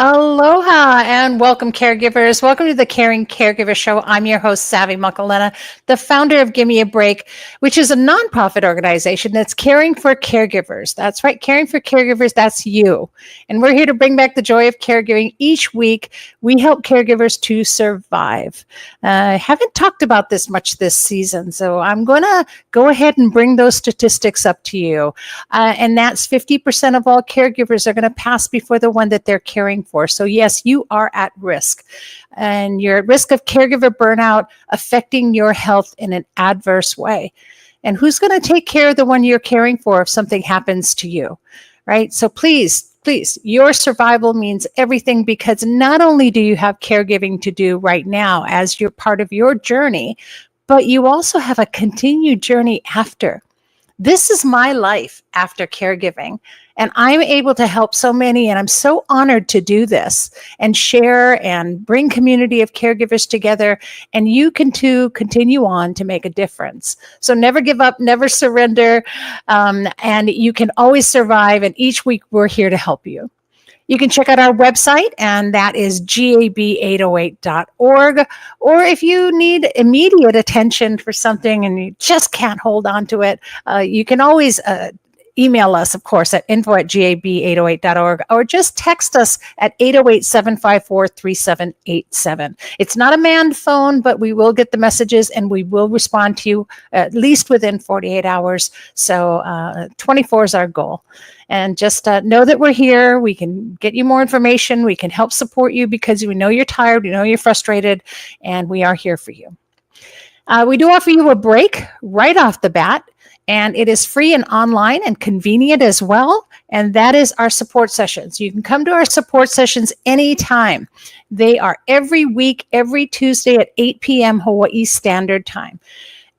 Aloha and welcome, caregivers. Welcome to the Caring Caregiver Show. I'm your host, Savvy Makalena, the founder of Gimme a Break, which is a nonprofit organization that's caring for caregivers. That's right, caring for caregivers, that's you. And we're here to bring back the joy of caregiving. Each week, we help caregivers to survive. I haven't talked about this much this season, so I'm going to go ahead and bring those statistics up to you. And that's 50% of all caregivers are going to pass before the one that they're caring for. So yes, you are at risk, and you're at risk of caregiver burnout affecting your health in an adverse way. And who's going to take care of the one you're caring for if something happens to you, right? So please, your survival means everything, because not only do you have caregiving to do right now as you're part of your journey, but you also have a continued journey after. This is my life after caregiving, and I'm able to help so many, and I'm so honored to do this and share and bring community of caregivers together, and you can too continue on to make a difference. So never give up, never surrender, and you can always survive, and each week we're here to help you. You can check out our website, and that is gab808.org. Or if you need immediate attention for something and you just can't hold on to it, you can always email us, of course, at info@gab808.org, or just text us at 808-754-3787. It's not a manned phone, but we will get the messages and we will respond to you at least within 48 hours. So 24 is our goal. And just know that we're here. We can get you more information. We can help support you because we know you're tired, we know you're frustrated, and we are here for you. We do offer you a break right off the bat, and it is free and online and convenient as well. And that is our support sessions. You can come to our support sessions anytime. They are every week, every Tuesday at 8 p.m. Hawaii Standard Time.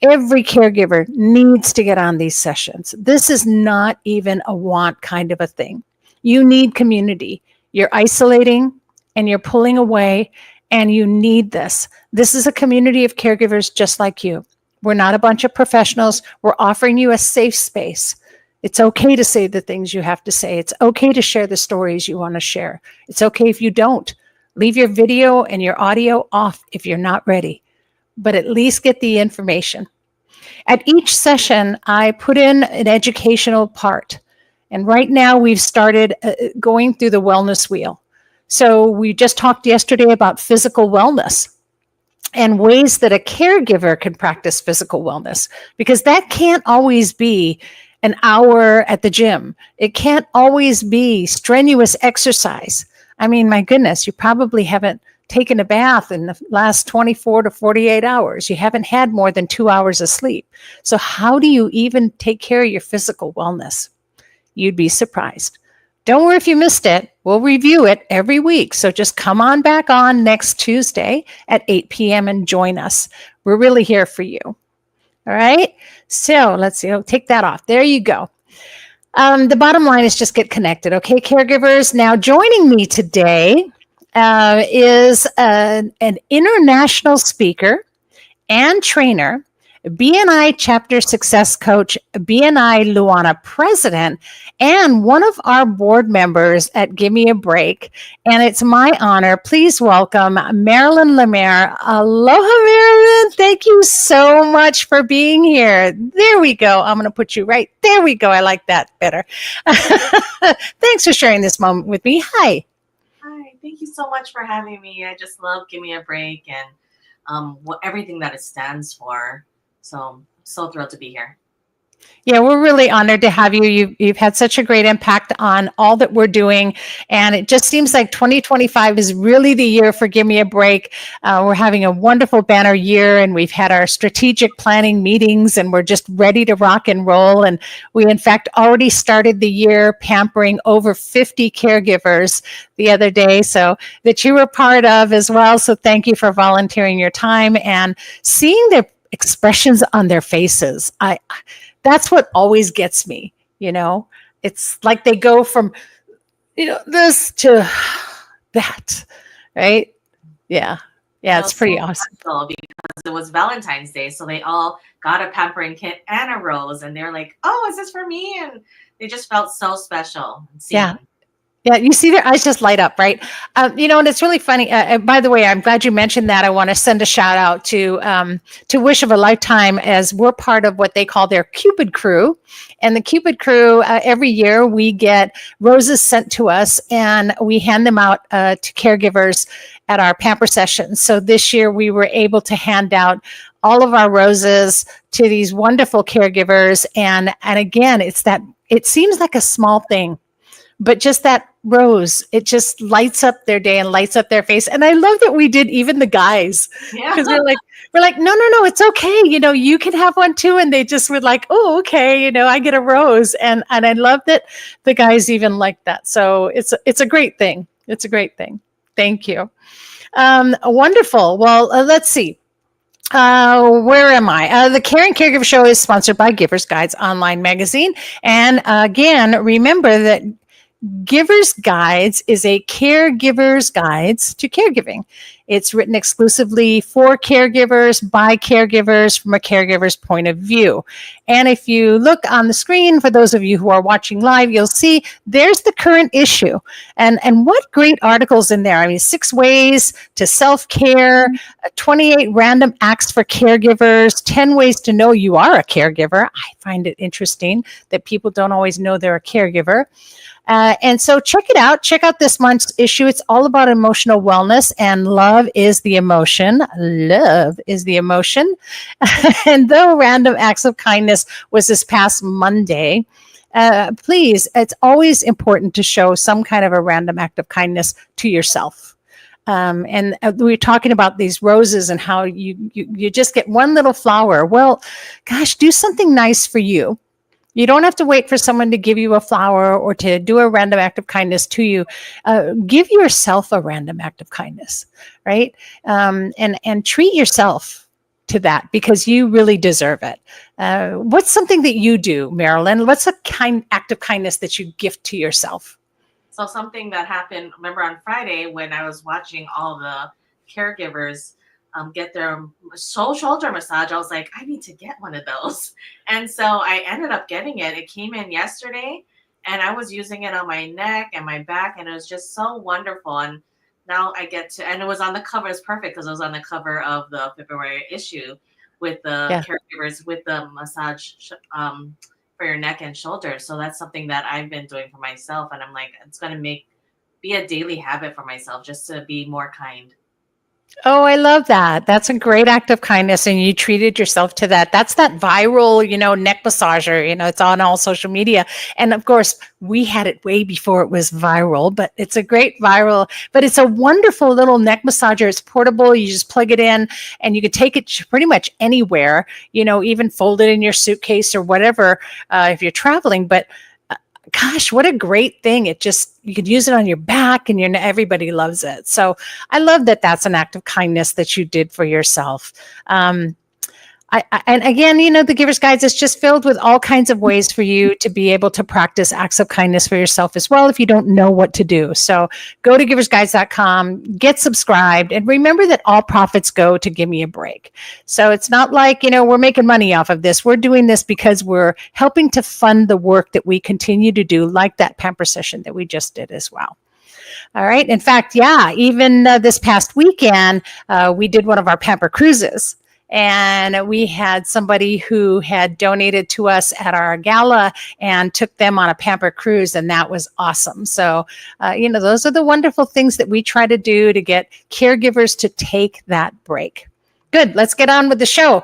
Every caregiver needs to get on these sessions. This is not even a want kind of a thing. You need community. You're isolating and you're pulling away, and you need this. This is a community of caregivers just like you. We're not a bunch of professionals. We're offering you a safe space. It's okay to say the things you have to say. It's okay to share the stories you want to share. It's okay if you don't. Leave your video and your audio off if you're not ready, but at least get the information. At each session, I put in an educational part. And right now we've started going through the wellness wheel. So we just talked yesterday about physical wellness and ways that a caregiver can practice physical wellness, because that can't always be an hour at the gym. It can't always be strenuous exercise. I mean, my goodness, you probably haven't taken a bath in the last 24 to 48 hours. You haven't had more than 2 hours of sleep. So how do you even take care of your physical wellness? You'd be surprised. Don't worry if you missed it. We'll review it every week. So just come on back on next Tuesday at 8 p.m. and join us. We're really here for you. All right. So let's see. I'll take that off. There you go. The bottom line is just get connected. Okay, caregivers. Now joining me today is an international speaker and trainer, BNI Chapter Success Coach, BNI Luana President, and one of our board members at Gimme a Break. And it's my honor. Please welcome Marilyn Lemaire. Aloha, Marilyn. Thank you so much for being here. There we go. I'm going to put you right. There we go. I like that better. Thanks for sharing this moment with me. Hi. Hi, thank you so much for having me. I just love Gimme a Break and everything that it stands for. So I'm so thrilled to be here. Yeah, we're really honored to have you. You've had such a great impact on all that we're doing. And it just seems like 2025 is really the year for Gimme a Break. We're having a wonderful banner year, and we've had our strategic planning meetings, and we're just ready to rock and roll. And we, in fact, already started the year pampering over 50 caregivers the other day, so that you were part of as well. So thank you for volunteering your time and seeing the expressions on their faces. That's what always gets me, It's like they go from, this to that, right? Yeah. Yeah, it's pretty awesome. Because it was Valentine's Day, so they all got a pampering kit and a rose, and they're like, "Oh, is this for me?" And they just felt so special. Yeah. Yeah, you see their eyes just light up, right? And it's really funny. By the way, I'm glad you mentioned that. I want to send a shout out to Wish of a Lifetime, as we're part of what they call their Cupid Crew. And the Cupid Crew, every year we get roses sent to us, and we hand them out to caregivers at our pamper sessions. So this year we were able to hand out all of our roses to these wonderful caregivers. And again, it seems like a small thing, but just that rose, it just lights up their day and lights up their face. And I love that we did even the guys, Yeah. because we're like, no, no, no, it's okay. You can have one too. And they just were like, oh, okay. I get a rose. And I love that the guys even like that. So it's a great thing. It's a great thing. Thank you. Wonderful. Well, let's see. Where am I? The Caring Caregiver Show is sponsored by Givers Guides online magazine. And again, remember that Giver's Guides is a caregiver's guides to caregiving. It's written exclusively for caregivers by caregivers from a caregiver's point of view. And if you look on the screen, for those of you who are watching live, you'll see there's the current issue. And what great articles in there. I mean, 6 ways to self-care, 28 random acts for caregivers, 10 ways to know you are a caregiver. I find it interesting that people don't always know they're a caregiver. And so check it out. Check out this month's issue. It's all about emotional wellness, and love is the emotion. Love is the emotion. And though Random Acts of Kindness was this past Monday, please, it's always important to show some kind of a random act of kindness to yourself. And we were talking about these roses and how you just get one little flower. Well, gosh, do something nice for you. You don't have to wait for someone to give you a flower or to do a random act of kindness to you. Give yourself a random act of kindness, right? And treat yourself to that, because you really deserve it. What's something that you do, Marilyn? What's a act of kindness that you gift to yourself? So something that happened, remember on Friday when I was watching all the caregivers get their shoulder massage, I was like, I need to get one of those. And so I ended up getting it. It came in yesterday, and I was using it on my neck and my back, and it was just so wonderful. And now I get to, and it was on the cover. It's perfect because it was on the cover of the February issue with the caregivers with the massage for your neck and shoulder. So that's something that I've been doing for myself, and I'm like, it's going to be a daily habit for myself, just to be more kind. Oh, I love that. That's a great act of kindness, and you treated yourself to that. That's that viral, neck massager. It's on all social media. And of course, we had it way before it was viral, but it's a great viral, but it's a wonderful little neck massager. It's portable. You just plug it in, and you can take it pretty much anywhere, even fold it in your suitcase or whatever, if you're traveling. But gosh, what a great thing. You could use it on your back, and everybody loves it. So I love that that's an act of kindness that you did for yourself. And again, the Giver's Guides is just filled with all kinds of ways for you to be able to practice acts of kindness for yourself as well if you don't know what to do. So go to giversguides.com, get subscribed, and remember that all profits go to Give Me a Break. So it's not like, we're making money off of this. We're doing this because we're helping to fund the work that we continue to do, like that pamper session that we just did as well. All right. In fact, even this past weekend, we did one of our pamper cruises. And we had somebody who had donated to us at our gala and took them on a pamper cruise, and that was awesome. So, those are the wonderful things that we try to do to get caregivers to take that break. Good. Let's get on with the show.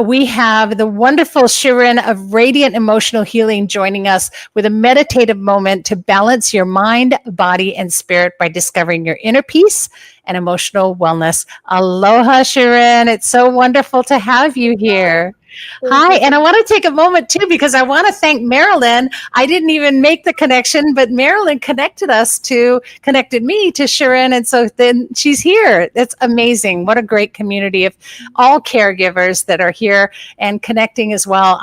We have the wonderful Shirin of Radiant Emotional Healing joining us with a meditative moment to balance your mind, body, and spirit by discovering your inner peace and emotional wellness. Aloha, Shirin. It's so wonderful to have you here. Hi, and I want to take a moment too, because I want to thank Marilyn. I didn't even make the connection, but Marilyn connected me to Shirin, and so then she's here. That's amazing. What a great community of all caregivers that are here and connecting as well.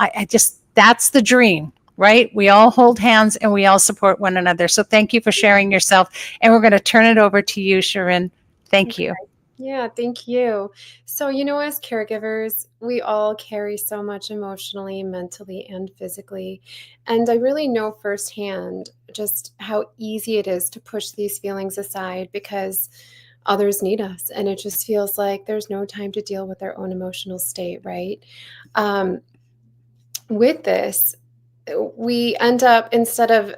That's the dream, right? We all hold hands and we all support one another. So thank you for sharing yourself, and we're going to turn it over to you, Shirin. Thank you. Yeah, thank you. So, as caregivers, we all carry so much emotionally, mentally, and physically. And I really know firsthand just how easy it is to push these feelings aside because others need us. And it just feels like there's no time to deal with our own emotional state, right? Um, with this, we end up, instead of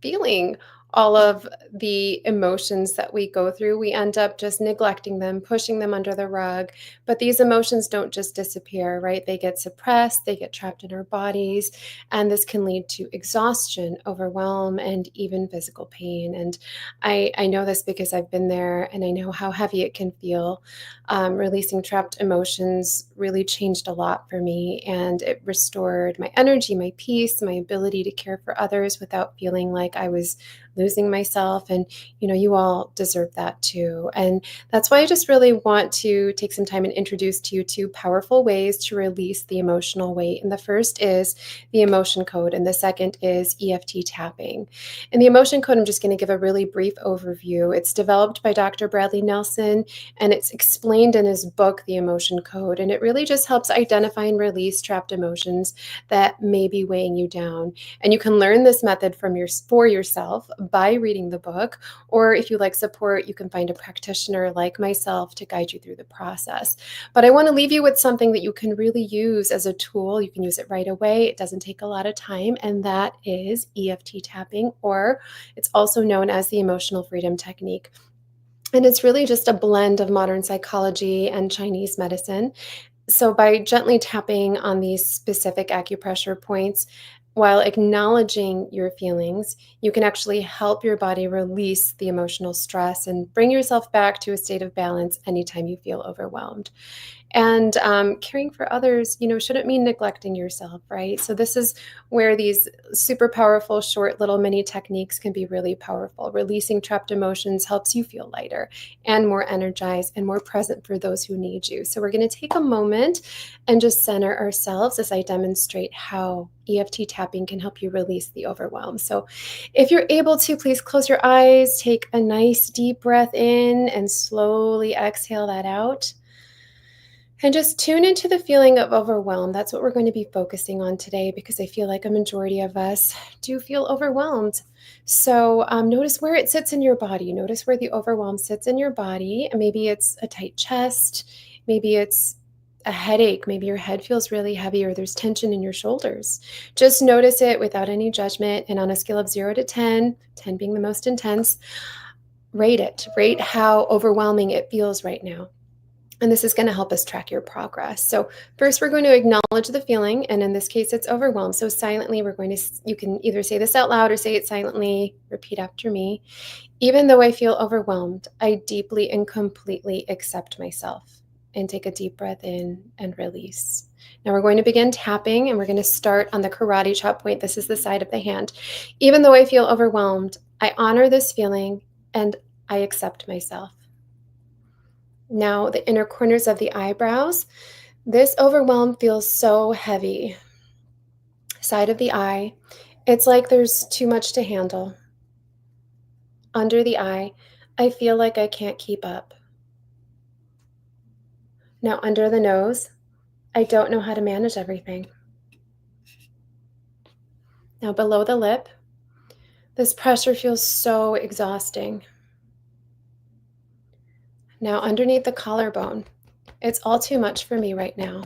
feeling all of the emotions that we go through, we end up just neglecting them, pushing them under the rug. But these emotions don't just disappear, right? They get suppressed, they get trapped in our bodies, and this can lead to exhaustion, overwhelm, and even physical pain. And I know this because I've been there, and I know how heavy it can feel. Releasing trapped emotions really changed a lot for me, and it restored my energy, my peace, my ability to care for others without feeling like I was losing myself. And you all deserve that too. And that's why I just really want to take some time and introduce to you two powerful ways to release the emotional weight. And the first is the emotion code, and the second is EFT tapping. And the emotion code, I'm just going to give a really brief overview. It's developed by Dr. Bradley Nelson, and it's explained in his book, The Emotion Code. And it really just helps identify and release trapped emotions that may be weighing you down. And you can learn this method for yourself by reading the book, or if you like support, you can find a practitioner like myself to guide you through the process. But I want to leave you with something that you can really use as a tool. You can use it right away. It doesn't take a lot of time, and that is EFT tapping, or it's also known as the emotional freedom technique. And it's really just a blend of modern psychology and Chinese medicine. So, by gently tapping on these specific acupressure points while acknowledging your feelings, you can actually help your body release the emotional stress and bring yourself back to a state of balance anytime you feel overwhelmed. And caring for others, shouldn't mean neglecting yourself, right? So, this is where these super powerful, short little mini techniques can be really powerful. Releasing trapped emotions helps you feel lighter and more energized and more present for those who need you. So, we're going to take a moment and just center ourselves as I demonstrate how EFT tapping can help you release the overwhelm. So, if you're able to, please close your eyes, take a nice deep breath in, and slowly exhale that out. And just tune into the feeling of overwhelm. That's what we're going to be focusing on today, because I feel like a majority of us do feel overwhelmed. So notice where it sits in your body. Notice where the overwhelm sits in your body. Maybe it's a tight chest. Maybe it's a headache. Maybe your head feels really heavy, or there's tension in your shoulders. Just notice it without any judgment. And on a scale of 0 to 10, 10 being the most intense, rate it. Rate how overwhelming it feels right now. And this is going to help us track your progress. So first, we're going to acknowledge the feeling. And in this case, it's overwhelm. So silently, you can either say this out loud or say it silently. Repeat after me. Even though I feel overwhelmed, I deeply and completely accept myself. And take a deep breath in and release. Now we're going to begin tapping, and we're going to start on the karate chop point. This is the side of the hand. Even though I feel overwhelmed, I honor this feeling and I accept myself. Now, the inner corners of the eyebrows. This overwhelm feels so heavy. Side of the eye. It's like there's too much to handle. Under the eye, I feel like I can't keep up. Now, under the nose, I don't know how to manage everything. Now, below the lip, this pressure feels so exhausting. Now, underneath the collarbone, it's all too much for me right now.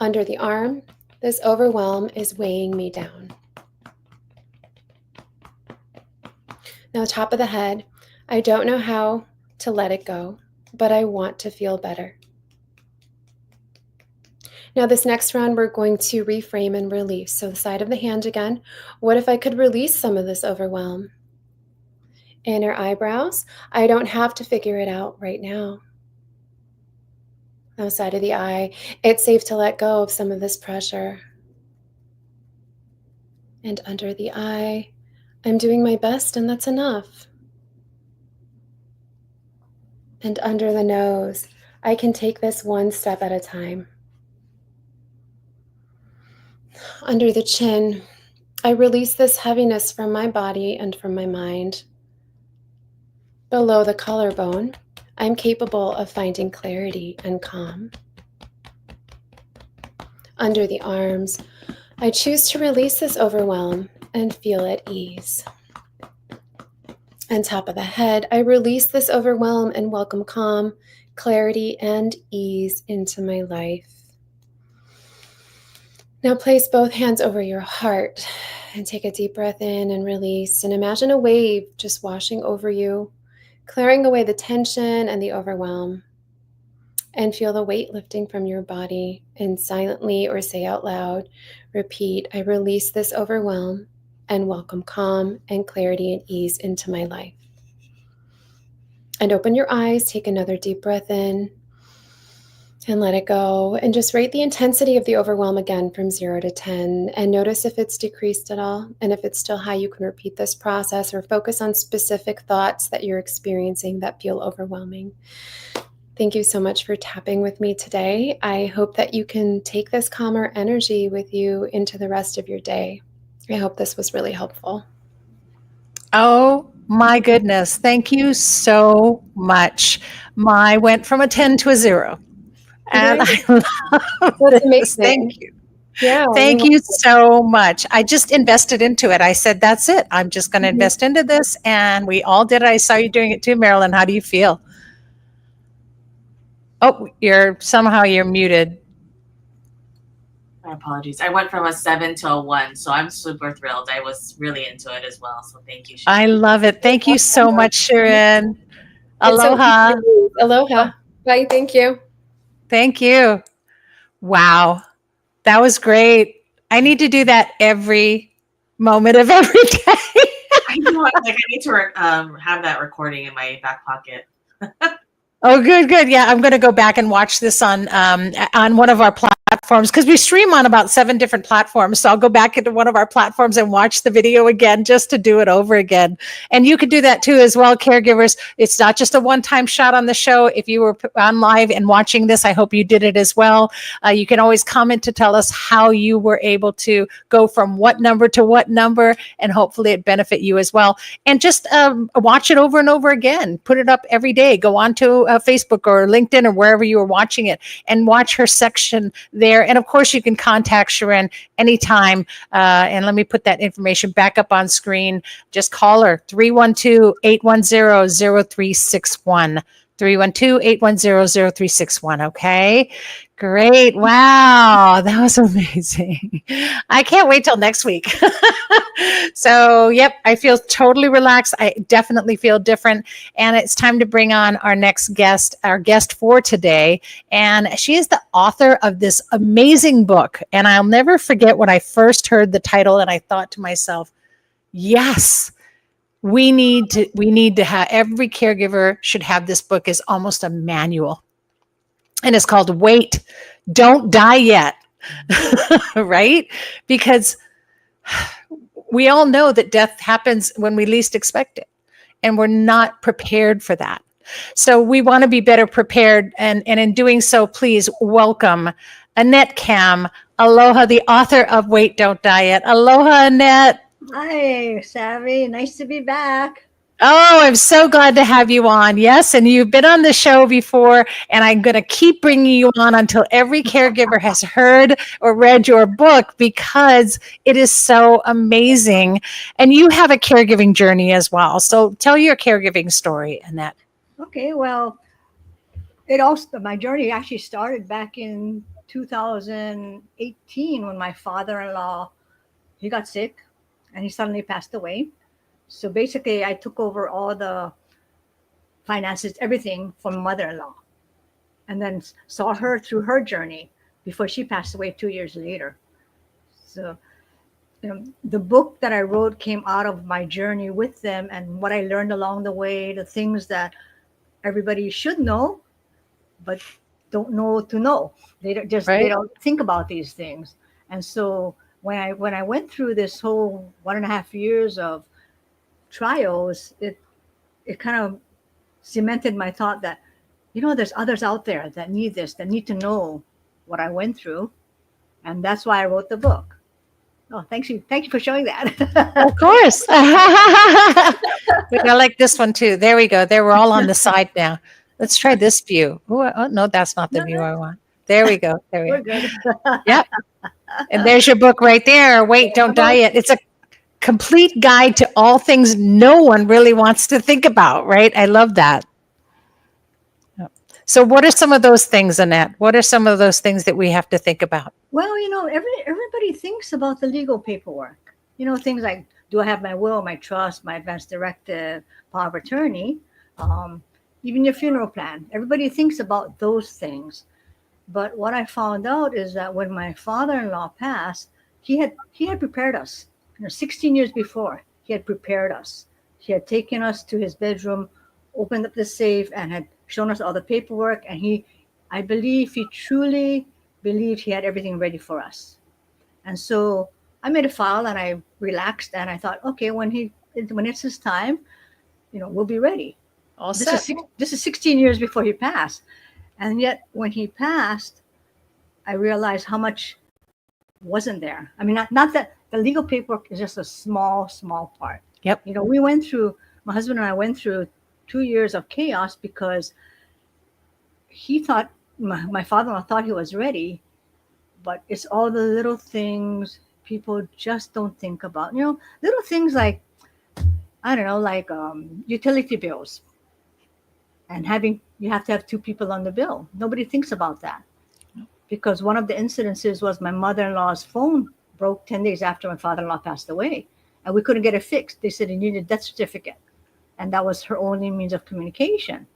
Under the arm, this overwhelm is weighing me down. Now, top of the head, I don't know how to let it go, but I want to feel better. Now, this next round, we're going to reframe and release. So the side of the hand again. What if I could release some of this overwhelm? Inner eyebrows, I don't have to figure it out right now. Now, side of the eye, it's safe to let go of some of this pressure. And under the eye, I'm doing my best, and that's enough. And under the nose, I can take this one step at a time. Under the chin, I release this heaviness from my body and from my mind. Below the collarbone, I'm capable of finding clarity and calm. Under the arms, I choose to release this overwhelm and feel at ease. On top of the head, I release this overwhelm and welcome calm, clarity, and ease into my life. Now place both hands over your heart and take a deep breath in and release. And imagine a wave just washing over you, clearing away the tension and the overwhelm. And feel the weight lifting from your body, and silently or say out loud, repeat, I release this overwhelm and welcome calm and clarity and ease into my life. And open your eyes, take another deep breath in and let it go. And just rate the intensity of the overwhelm again from 0 to 10 and notice if it's decreased at all. And if it's still high, you can repeat this process or focus on specific thoughts that you're experiencing that feel overwhelming. Thank you so much for tapping with me today. I hope that you can take this calmer energy with you into the rest of your day. I hope this was really helpful. Oh my goodness. Thank you so much. I went from a 10 to a 0. And I love That's this. amazing. Thank you. Yeah. Thank you so much. I just invested into it. I said, that's it. I'm just going to invest into this. And we all did it. I saw you doing it too, Marilyn. How do you feel? Oh, you're muted. My apologies. I went from a 7 to a 1, so I'm super thrilled. I was really into it as well. So thank you. I love it. Thank you so much, Sharon. Aloha. Aloha. Bye. Thank you. Thank you. Wow. That was great. I need to do that every moment of every day. I know. Like I need to have that recording in my back pocket. Oh, good. Yeah, I'm going to go back and watch this on one of our platforms because we stream on about 7 different platforms. So I'll go back into one of our platforms and watch the video again just to do it over again. And you could do that too as well, caregivers. It's not just a one-time shot on the show. If you were on live and watching this, I hope you did it as well. You can always comment to tell us how you were able to go from what number to what number, and hopefully it benefit you as well. And just watch it over and over again. Put it up every day. Go on to Facebook or LinkedIn or wherever you are watching it and watch her section there. And of course, you can contact Sharon anytime. And let me put that information back up on screen. Just call her 312-810-0361. 312-810-0361. Okay. Great. Wow. That was amazing. I can't wait till next week. So, yep, I feel totally relaxed. I definitely feel different. And it's time to bring on our next guest, our guest for today. And she is the author of this amazing book. And I'll never forget when I first heard the title and I thought to myself, yes, we need to have, every caregiver should have this book as almost a manual. And it's called Wait, Don't Die Yet, right? Because we all know that death happens when we least expect it, and we're not prepared for that. So we want to be better prepared. And in doing so, please welcome Annette Kam. Aloha, the author of Wait, Don't Die Yet. Aloha, Annette. Hi, Savvy. Nice to be back. Oh, I'm so glad to have you on. Yes, and you've been on the show before, and I'm going to keep bringing you on until every caregiver has heard or read your book because it is so amazing. And you have a caregiving journey as well. So tell your caregiving story, Annette. Okay, well, my journey actually started back in 2018 when my father-in-law, he got sick and he suddenly passed away. So basically, I took over all the finances, everything from mother-in-law, and then saw her through her journey before she passed away 2 years later. So, the book that I wrote came out of my journey with them and what I learned along the way, the things that everybody should know, but don't know to know. They don't think about these things. And so when I went through this whole 1.5 years of trials, it kind of cemented my thought that, there's others out there that need this, that need to know what I went through. And that's why I wrote the book. Oh, thank you for showing that. Of course. I like this one too. There we go. We're all on the side now. Let's try this view. Oh, no, that's not the No, view no. I want. There we go. There we We're go. good. Yep. And there's your book right there. Wait, don't diet. It's a complete guide to all things no one really wants to think about, right? I love that. Yep. So what are some of those things, Annette? What are some of those things that we have to think about? Well, everybody thinks about the legal paperwork. Things like, do I have my will, my trust, my advance directive, power of attorney, even your funeral plan. Everybody thinks about those things. But what I found out is that when my father-in-law passed, he had prepared us. 16 years before, he had prepared us. He had taken us to his bedroom, opened up the safe, and had shown us all the paperwork. And I believe he truly believed he had everything ready for us. And so I made a file and I relaxed and I thought, okay, when it's his time, we'll be ready. All This set. is 16 years before he passed. And yet when he passed, I realized how much wasn't there. I mean, not that the legal paperwork is just a small part. Yep. My husband and I went through 2 years of chaos because he thought, my father-in-law thought he was ready, but it's all the little things people just don't think about. Little things like, I don't know, like utility bills. And you have to have 2 people on the bill. Nobody thinks about that. Because one of the incidences was my mother-in-law's phone broke 10 days after my father-in-law passed away. And we couldn't get it fixed. They said he needed a death certificate. And that was her only means of communication.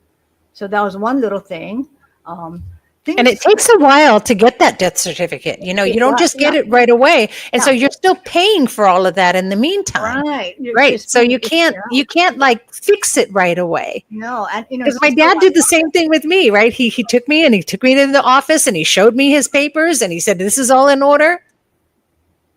So that was one little thing. And it takes a while to get that death certificate. You don't just get it right away. And so you're still paying for all of that in the meantime. Right. Right. So you can't like fix it right away. No. And because my dad did the same thing with me, right? He took me to the office and he showed me his papers and he said, this is all in order.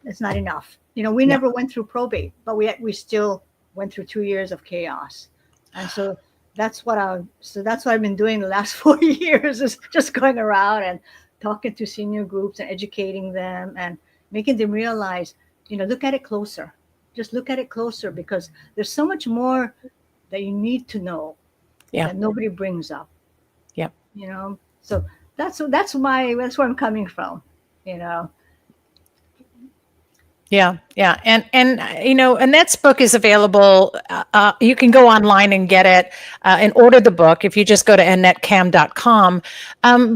It's not enough. We never went through probate, but we still went through 2 years of chaos. And so that's what I've been doing the last 4 years, is just going around and talking to senior groups and educating them and making them realize, look at it closer. Just look at it closer, because there's so much more that you need to know that nobody brings up. Yep. So that's where I'm coming from. Yeah. And Annette's book is available. You can go online and get it and order the book if you just go to AnnetteCam.com.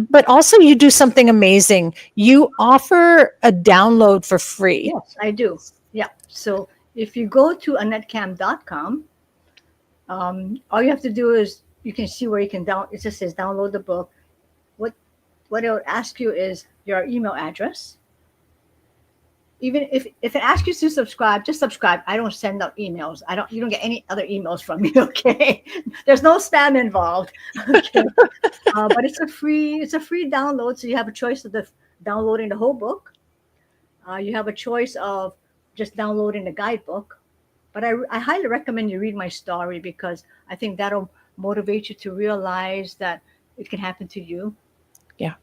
But also you do something amazing. You offer a download for free. Yes, I do. Yeah. So if you go to AnnetteCam.com, all you have to do is, you can see where you can it just says download the book. What it would ask you is your email address. Even if it asks you to subscribe, just subscribe. I don't send out emails. You don't get any other emails from me. Okay. There's no spam involved. Okay. But it's a free download. So you have a choice of downloading the whole book. You have a choice of just downloading the guidebook. But I highly recommend you read my story, because I think that'll motivate you to realize that it can happen to you. Yeah.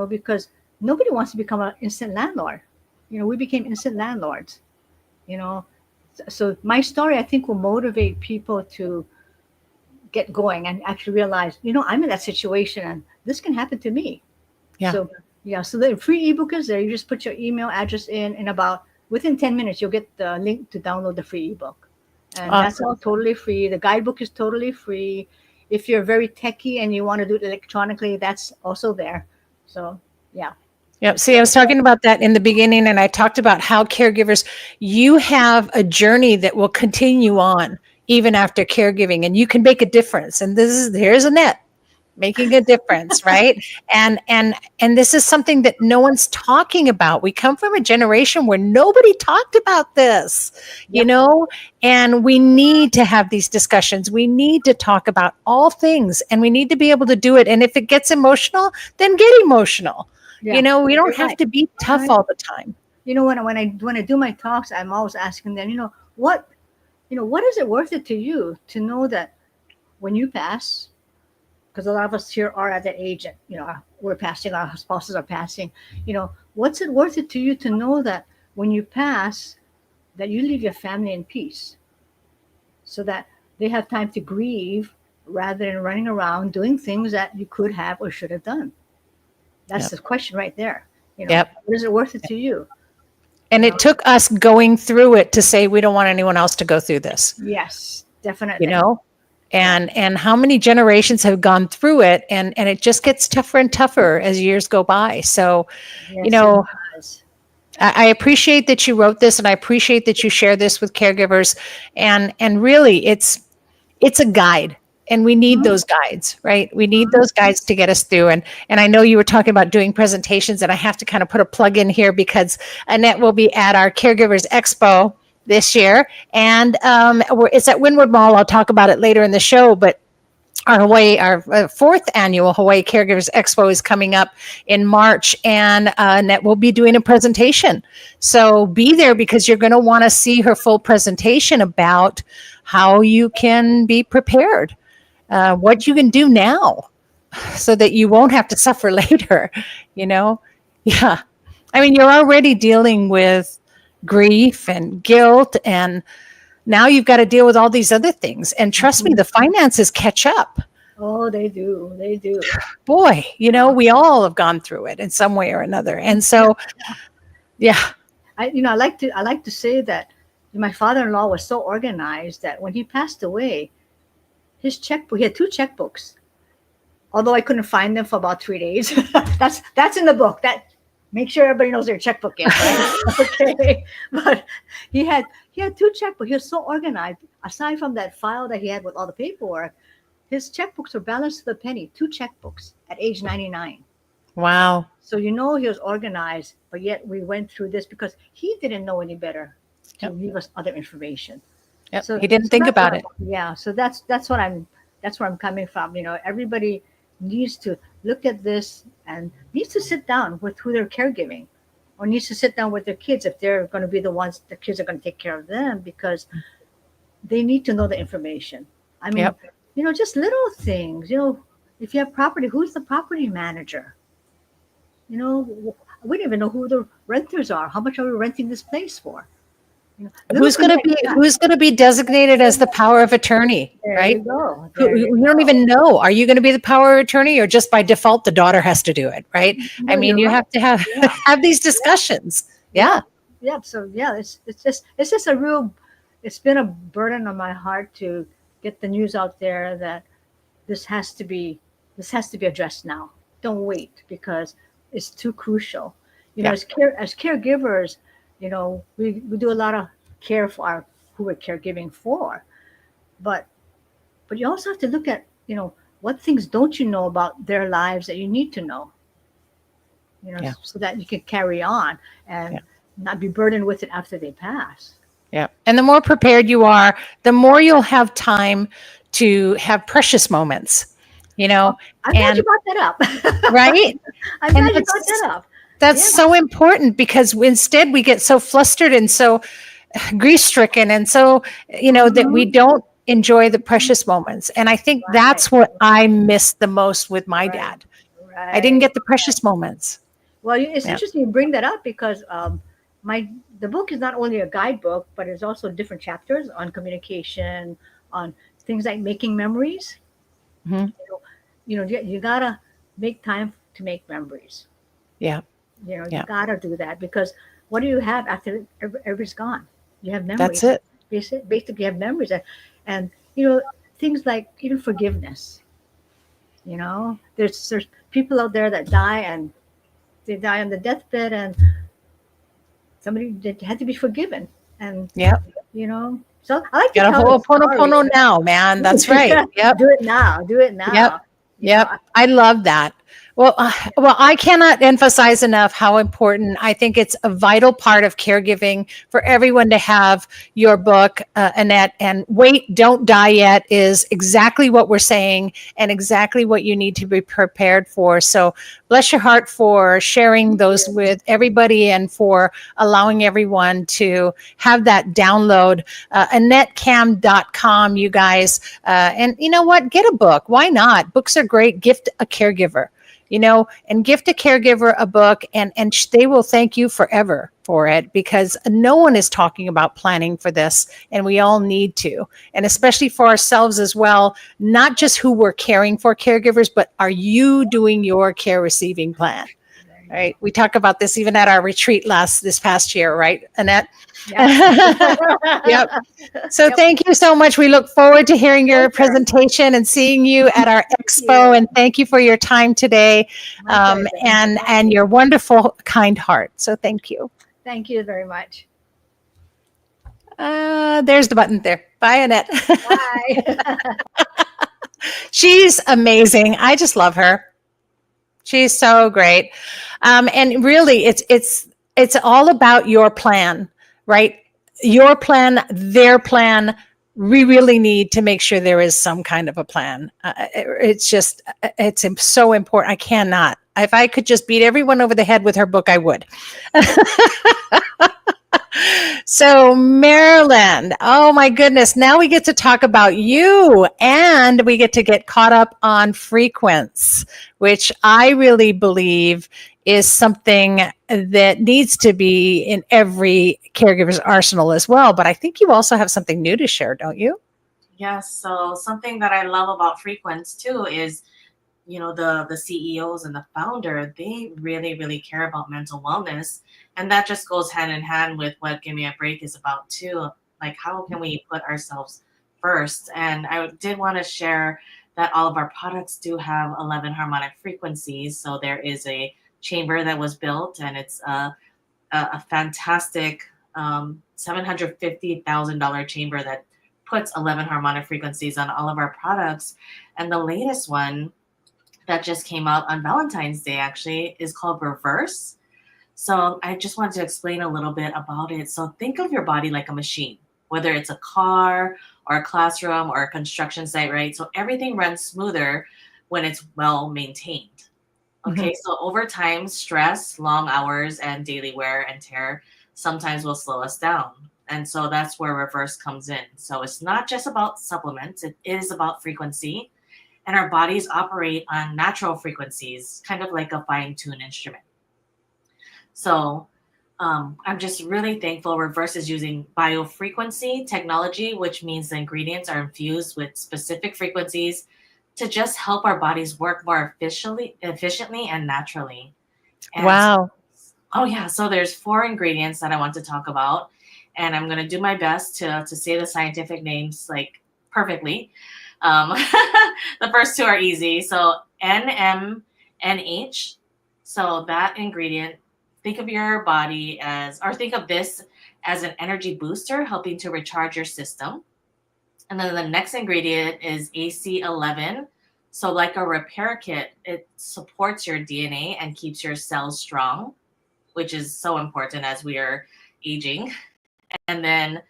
Because nobody wants to become an instant landlord. We became instant landlords, So my story, I think, will motivate people to get going and actually realize, I'm in that situation and this can happen to me. Yeah. So the free ebook is there. You just put your email address in, and within 10 minutes, you'll get the link to download the free ebook. And that's all totally free. The guidebook is totally free. If you're very techie and you want to do it electronically, that's also there. So, yeah. Yep. See, I was talking about that in the beginning, and I talked about how caregivers, you have a journey that will continue on even after caregiving, and you can make a difference. And here's Annette making a difference, right? And this is something that no one's talking about. We come from a generation where nobody talked about this, and we need to have these discussions. We need to talk about all things, and we need to be able to do it. And if it gets emotional, then get emotional. Yeah. We don't have to be tough all the time. When I do my talks, I'm always asking them, what is it worth it to you to know that when you pass, because a lot of us here are at that age, and we're passing, our spouses are passing, what's it worth it to you to know that when you pass, that you leave your family in peace, so that they have time to grieve rather than running around doing things that you could have or should have done? That's Yep. the question right there. Yep. What is it worth it to you? And it took us going through it to say we don't want anyone else to go through this, Yes, definitely. you know? And how many generations have gone through it, and it just gets tougher and tougher as years go by. So, Yes, know, it does. I appreciate that you wrote this, and I appreciate that you share this with caregivers. And really, it's a guide, and we need those guides, right? We need those guides to get us through. And I know you were talking about doing presentations, and I have to kind of put a plug in here because Annette will be at our Caregivers Expo this year, and it's at Wynwood Mall. I'll talk about it later in the show, but our fourth annual Hawaii Caregivers Expo is coming up in March, and Annette will be doing a presentation. So be there, because you're going to want to see her full presentation about how you can be prepared, what you can do now so that you won't have to suffer later, Yeah. I mean, you're already dealing with grief and guilt, and now you've got to deal with all these other things. And trust me, the finances catch up. Oh, they do. They do. Boy, we all have gone through it in some way or another. And so, yeah. I like to say that my father-in-law was so organized that when he passed away, his checkbook, he had 2 checkbooks. Although I couldn't find them for about 3 days. That's in the book. That make sure everybody knows their checkbook is, right? Okay. But he had 2 checkbooks. He was so organized. Aside from that file that he had with all the paperwork, his checkbooks were balanced to the penny. 2 checkbooks at age 99. Wow. So he was organized, but yet we went through this because he didn't know any better to leave us other information. Yep. So He didn't think about it. Yeah. So that's where I'm coming from. Everybody needs to look at this and needs to sit down with who they're caregiving, or needs to sit down with their kids if they're going to be the ones the kids are going to take care of them, because they need to know the information. I mean, just little things. If you have property, who's the property manager? We don't even know who the renters are. How much are we renting this place for? Who's going to be designated as the power of attorney, right? You don't even know. Are you going to be the power of attorney, or just by default the daughter has to do it, right? No, I mean, you have to have these discussions. Yeah. So it's just it's been a burden on my heart to get the news out there that this has to be addressed now. Don't wait, because it's too crucial. As caregivers, we do a lot of care for who we're caregiving for, but you also have to look at, what things don't you know about their lives that you need to know, so that you can carry on and not be burdened with it after they pass. Yeah. And the more prepared you are, the more you'll have time to have precious moments, I'm glad you brought that up. Right? I'm glad you brought that up. That's so important, because instead we get so flustered and so grief-stricken, and so, that we don't enjoy the precious moments. And I think that's what I missed the most with my dad. Right. I didn't get the precious moments. Well, it's interesting you bring that up, because the book is not only a guidebook, but it's also different chapters on communication, on things like making memories. Mm-hmm. You gotta make time to make memories. Yeah. You gotta do that, because what do you have after everybody's gone? You have memories. That's it. Basically, you have memories, and things like even forgiveness. There's people out there that die, and they die on the deathbed, and somebody had to be forgiven, and So I like to Got a tell Ho'oponopono now, man. That's right. Yep. Do it now. Yep. I love that. Well, I cannot emphasize enough how important. I think it's a vital part of caregiving for everyone to have your book, Annette. And Wait, Don't Die Yet is exactly what we're saying, and exactly what you need to be prepared for. So bless your heart for sharing those with everybody, and for allowing everyone to have that download. AnnetteCam.com, you guys. And you know what? Get a book. Why not? Books are great. Gift a caregiver. and gift a caregiver a book, and they will thank you forever for it, because no one is talking about planning for this, and we all need to, and especially for ourselves as well, not just who we're caring for, caregivers, but are you doing your care receiving plan? Right. We talk about this even at our retreat this past year, right, Annette? Yeah. Yep. So Yep. thank you so much. We look forward to hearing your Pleasure. presentation and seeing you at our expo. you. And thank you for your time today, My pleasure. and your wonderful, kind heart. So thank you. Thank you very much. There's the button there. Bye, Annette. Bye. She's amazing. I just love her. She's so great. And really, it's all about your plan, right? Your plan, their plan. We really need to make sure there is some kind of a plan. It's so important. I cannot. If I could just beat everyone over the head with her book, I would. So, Marilyn, oh my goodness, now we get to talk about you, and we get to get caught up on Frequence, which I really believe is something that needs to be in every caregiver's arsenal as well. But I think you also have something new to share, don't you? Yes. So something that I love about Frequence too is, the CEOs and the founder, they really, really care about mental wellness. And that just goes hand in hand with what Give Me a Break is about too. Like, how can we put ourselves first? And I did want to share that all of our products do have 11 harmonic frequencies. So there is a chamber that was built, and it's a fantastic $750,000 chamber that puts 11 harmonic frequencies on all of our products. And the latest one that just came out on Valentine's Day actually is called Reverse. So I just wanted to explain a little bit about it. So think of your body like a machine, whether it's a car or a classroom or a construction site, right? So everything runs smoother when it's well maintained. Okay, so over time, stress, long hours, and daily wear and tear sometimes will slow us down. And so that's where Reverse comes in. So it's not just about supplements, it is about frequency. And our bodies operate on natural frequencies, kind of like a fine-tuned instrument. So I'm just really thankful Reverse is using biofrequency technology, which means the ingredients are infused with specific frequencies to just help our bodies work more efficiently and naturally. And Wow. oh yeah, so there's 4 ingredients that I want to talk about, and I'm going to do my best to say the scientific names like perfectly. The first 2 are easy. So NMNH. So that ingredient, think of your body think of this as an energy booster, helping to recharge your system. And then the next ingredient is AC11. So like a repair kit, it supports your DNA and keeps your cells strong, which is so important as we are aging. And then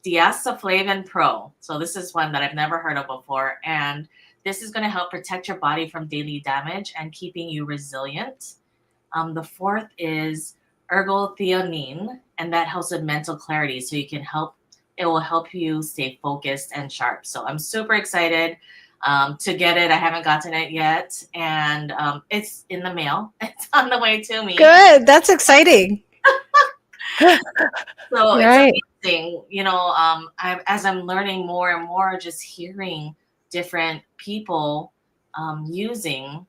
Diaceflavin Pro. So this is one that I've never heard of before. And this is going to help protect your body from daily damage and keeping you resilient. The 4th is ergothioneine, and that helps with mental clarity. So it will help you stay focused and sharp. So I'm super excited to get it. I haven't gotten it yet. And it's in the mail. It's on the way to me. Good. That's exciting. So Right. it's amazing. As I'm learning more and more, just hearing different people using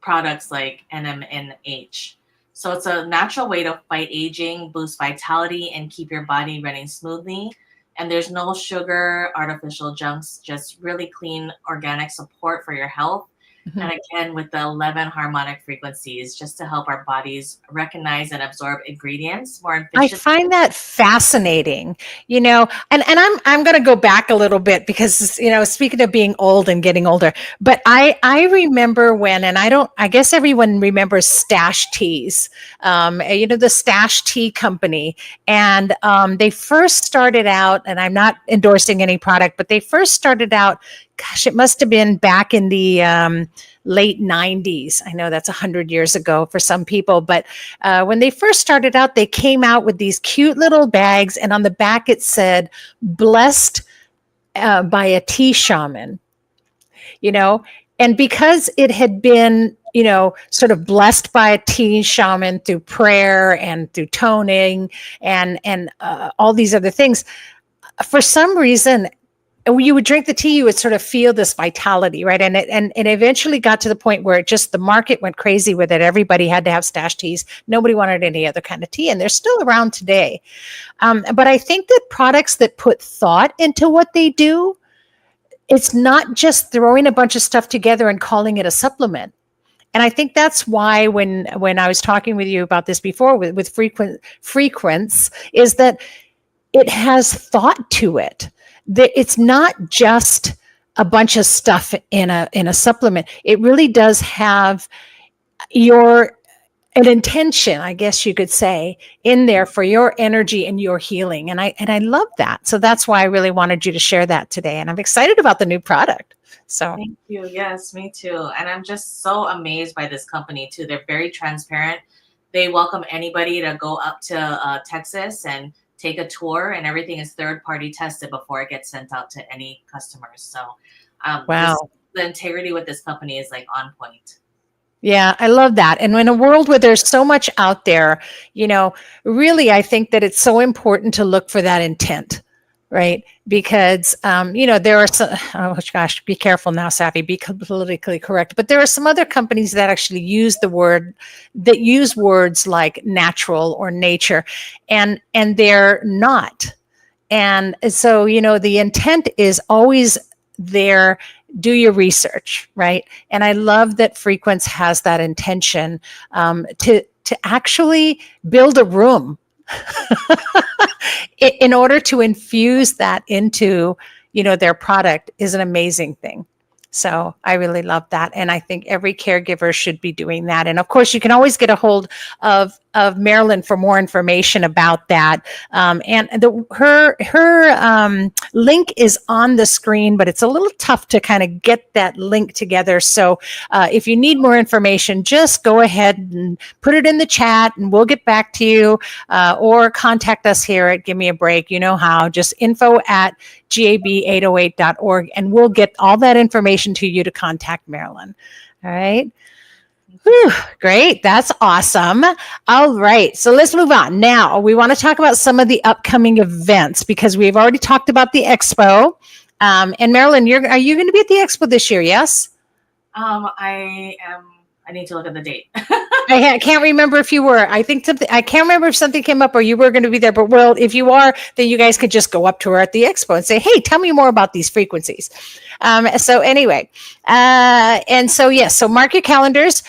products like NMNH. So it's a natural way to fight aging, boost vitality, and keep your body running smoothly. And there's no sugar, artificial junks, just really clean, organic support for your health. And again, with the 11 harmonic frequencies, just to help our bodies recognize and absorb ingredients more efficiently. I find that fascinating, and I'm going to go back a little bit because, speaking of being old and getting older, but I remember when, and I guess everyone remembers Stash Teas, the Stash Tea Company. And they first started out, and I'm not endorsing any product, but they first started out, gosh, it must have been back in the late 90s. I know that's 100 years ago for some people, but when they first started out, they came out with these cute little bags, and on the back it said, blessed by a tea shaman, And because it had been, sort of blessed by a tea shaman through prayer and through toning and all these other things, for some reason, when you would drink the tea, you would sort of feel this vitality, right? And it eventually got to the point where the market went crazy with it. Everybody had to have stash teas. Nobody wanted any other kind of tea, and they're still around today. But I think that products that put thought into what they do, it's not just throwing a bunch of stuff together and calling it a supplement. And I think that's why when I was talking with you about this before with Frequence, is that it has thought to it. That it's not just a bunch of stuff in a supplement. It really does have an intention, I guess you could say, in there for your energy and your healing. And I love that. So that's why I really wanted you to share that today. And I'm excited about the new product. So thank you. Yes, me too. And I'm just so amazed by this company too. They're very transparent. They welcome anybody to go up to Texas and take a tour, and everything is third-party tested before it gets sent out to any customers. So wow. The integrity with this company is like on point. Yeah, I love that. And in a world where there's so much out there, really, I think that it's so important to look for that intent, right? Because, there are some, oh gosh, be careful now, Safi, be politically correct. But there are some other companies that actually use words like natural or nature, and they're not. And so, the intent is always there. Do your research, right? And I love that Frequence has that intention to actually build a room in order to infuse that into, their product is an amazing thing. So I really love that. And I think every caregiver should be doing that. And of course, you can always get a hold of Marilyn for more information about that. And her link is on the screen, but it's a little tough to kind of get that link together. So if you need more information, just go ahead and put it in the chat and we'll get back to you, or contact us here at Give Me a Break. You know how, just info@gab808.org, and we'll get all that information to you to contact Marilyn. All right. Whew, great. That's awesome. All right. So let's move on. Now we want to talk about some of the upcoming events, because we've already talked about the expo. And Marilyn, are you going to be at the expo this year? Yes. I am. I need to look at the date. I can't remember if you were. I can't remember if something came up or you were going to be there. But well, if you are, then you guys could just go up to her at the expo and say, "Hey, tell me more about these frequencies." So anyway, and so yes, so mark your calendars.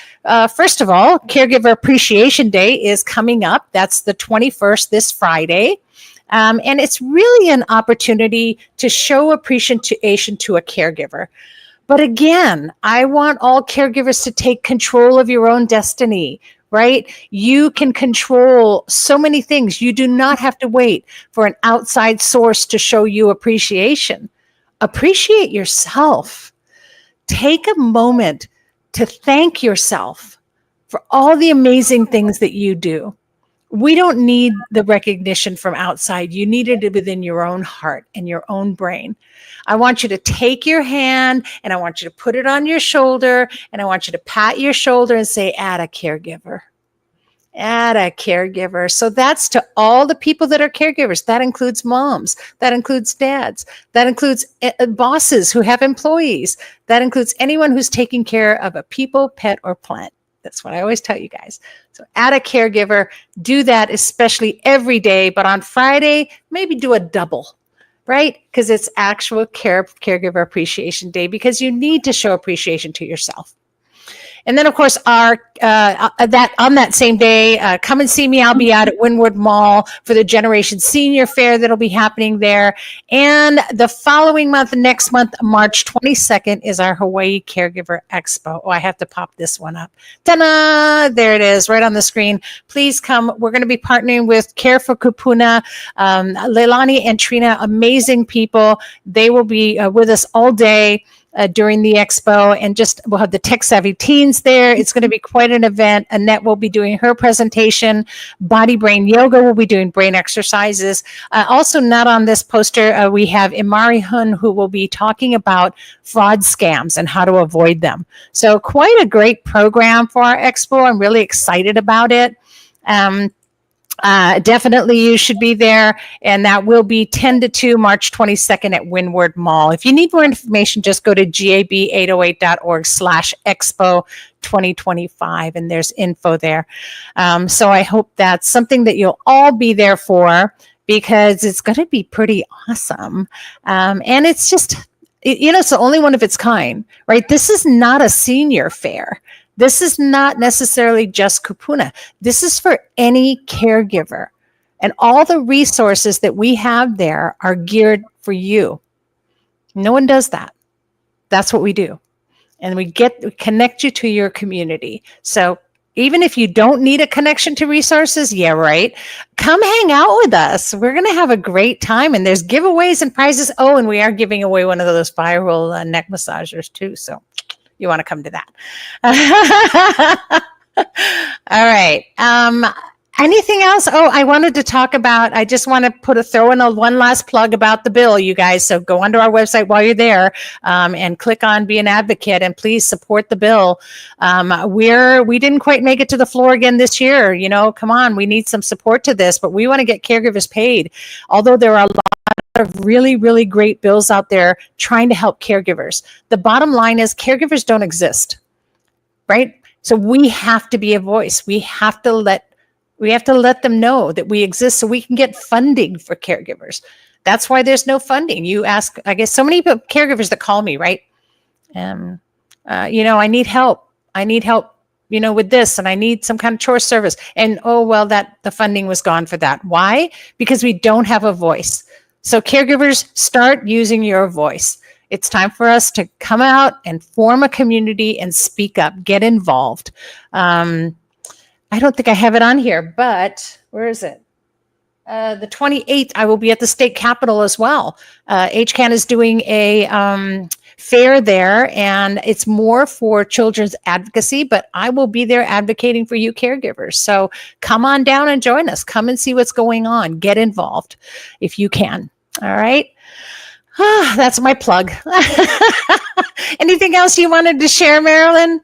First of all, Caregiver Appreciation Day is coming up. That's the 21st, this Friday. And it's really an opportunity to show appreciation to a caregiver. But again, I want all caregivers to take control of your own destiny, right? You can control so many things. You do not have to wait for an outside source to show you appreciation. Appreciate yourself. Take a moment to thank yourself for all the amazing things that you do. We don't need the recognition from outside. You need it within your own heart and your own brain. I want you to take your hand and I want you to put it on your shoulder, and I want you to pat your shoulder and say, "Add a caregiver." Add a caregiver. So that's to all the people that are caregivers. That includes moms. That includes dads. That includes bosses who have employees. That includes anyone who's taking care of a people, pet, or plant. That's what I always tell you guys. So add a caregiver. Do that, especially every day. But on Friday, maybe do a double, right? Because it's actual Caregiver Appreciation Day, because you need to show appreciation to yourself. And then, of course, on that same day, come and see me. I'll be out at Wynwood Mall for the Generation Senior Fair that'll be happening there. And the following month, next month, March 22nd, is our Hawaii Caregiver Expo. Oh, I have to pop this one up. Ta-da! There it is, right on the screen. Please come. We're going to be partnering with Care for Kupuna, Leilani and Trina, amazing people. They will be with us all day. during the expo, and just we'll have the tech savvy teens there. It's going to be quite an event. Annette will be doing her presentation. Body Brain Yoga will be doing brain exercises. Also, not on this poster, we have Imari Hun, who will be talking about fraud scams and how to avoid them. So quite a great program for our expo. I'm really excited about it. Definitely you should be there, and that will be 10 to 2 March 22nd at Windward Mall. If you need more information, just go to gab808.org/expo 2025, and there's info there. So I hope that's something that you'll all be there for, because it's going to be pretty awesome. And it's just, it's the only one of its kind, right? This is not a senior fair. This is not necessarily just Kupuna. This is for any caregiver. And all the resources that we have there are geared for you. No one does that. That's what we do. And we connect you to your community. So even if you don't need a connection to resources, yeah, right. Come hang out with us. We're going to have a great time. And there's giveaways and prizes. Oh, and we are giving away one of those viral neck massagers too. So you want to come to that. All right. Anything else? Oh, I wanted to talk about, I just want to throw in one last plug about the bill, you guys. So go onto our website while you're there, and click on Be an Advocate, and please support the bill. We didn't quite make it to the floor again this year. Come on, we need some support to this, but we want to get caregivers paid. Although there are a lot of really, really great bills out there trying to help caregivers. The bottom line is caregivers don't exist, right? So we have to be a voice. We have to let them know that we exist so we can get funding for caregivers. That's why there's no funding. You ask, I guess, so many caregivers that call me, right? I need help. With this, and I need some kind of chore service. And the funding was gone for that. Why? Because we don't have a voice. So caregivers, start using your voice. It's time for us to come out and form a community and speak up, get involved. I don't think I have it on here, but where is it? The 28th, I will be at the state capitol as well. HCAN is doing a fair there, and it's more for children's advocacy, but I will be there advocating for you caregivers. So come on down and join us. Come and see what's going on. Get involved if you can. All right. That's my plug. Anything else you wanted to share, Marilyn?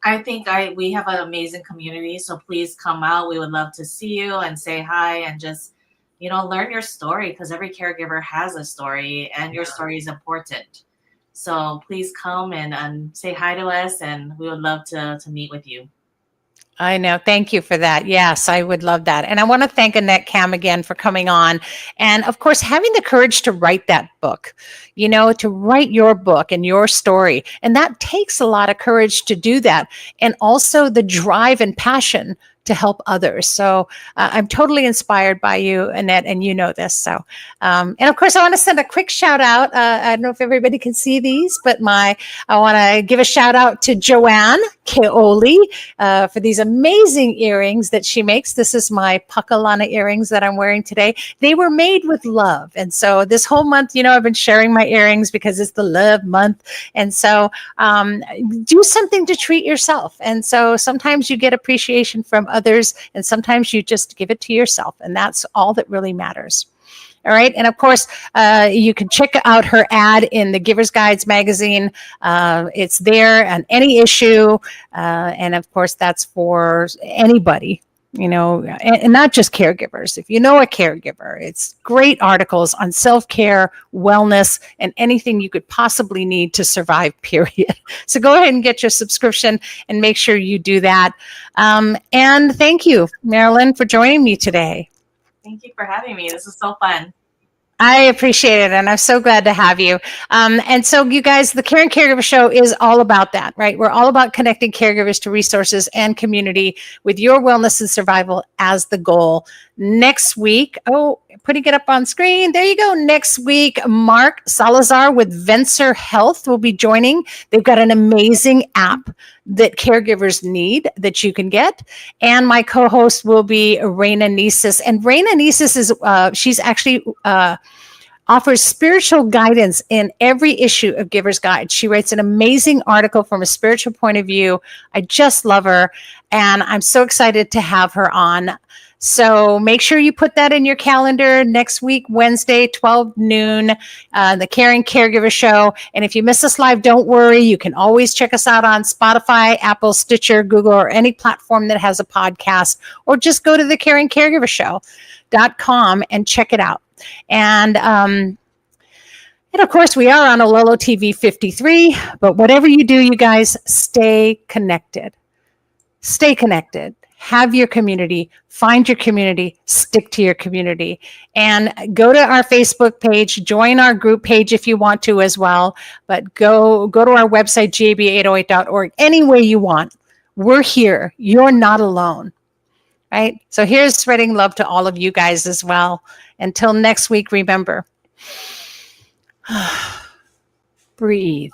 I think we have an amazing community, so please come out. We would love to see you and say hi and just, learn your story, because every caregiver has a story and your story is important. So please come and say hi to us, and we would love to meet with you. I know. Thank you for that. Yes, I would love that. And I want to thank Annette Cam again for coming on. And of course, having the courage to write that book, to write your book and your story. And that takes a lot of courage to do that. And also the drive and passion to help others. So I'm totally inspired by you, Annette, and you know this. So, and of course, I want to send a quick shout out. I don't know if everybody can see these, but I want to give a shout out to Joanne Keoli for these amazing earrings that she makes. This is my Pakalana earrings that I'm wearing today. They were made with love. And so this whole month, I've been sharing my earrings because it's the love month. And so do something to treat yourself. And so sometimes you get appreciation from others, and sometimes you just give it to yourself, and that's all that really matters. All right. And of course, you can check out her ad in the Giver's Guides magazine. It's there on any issue. And of course, that's for anybody, and not just caregivers. If you know a caregiver, it's great articles on self-care, wellness, and anything you could possibly need to survive, period. So go ahead and get your subscription and make sure you do that. And thank you, Marilyn, for joining me today. Thank you for having me. This is so fun. I appreciate it, and I'm so glad to have you. And so you guys, the Caring Caregiver Show is all about that, right? We're all about connecting caregivers to resources and community with your wellness and survival as the goal. Next week, putting it up on screen. There you go. Next week, Mark Salazar with Vencer Health will be joining. They've got an amazing app that caregivers need that you can get. And my co-host will be Raina Nesis. And Raina Nesis is, she's actually offers spiritual guidance in every issue of Giver's Guide. She writes an amazing article from a spiritual point of view. I just love her, and I'm so excited to have her on. So make sure you put that in your calendar next week, Wednesday, 12 noon, the Caring Caregiver Show. And if you miss us live, don't worry. You can always check us out on Spotify, Apple, Stitcher, Google, or any platform that has a podcast, or just go to the caringcaregivershow.com and check it out. And of course, we are on Olelo TV 53, but whatever you do, you guys, stay connected. Stay connected. Have your community, find your community, stick to your community, and go to our Facebook page, join our group page if you want to as well, but go to our website, gab808.org, any way you want. We're here. You're not alone, right? So here's spreading love to all of you guys as well. Until next week, remember, breathe.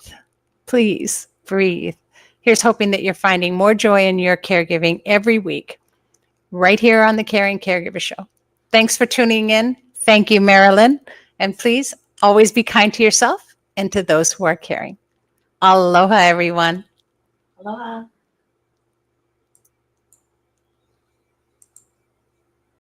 Please breathe. Here's hoping that you're finding more joy in your caregiving every week, right here on the Caring Caregiver Show. Thanks for tuning in. Thank you, Marilyn. And please always be kind to yourself and to those who are caring. Aloha, everyone. Aloha.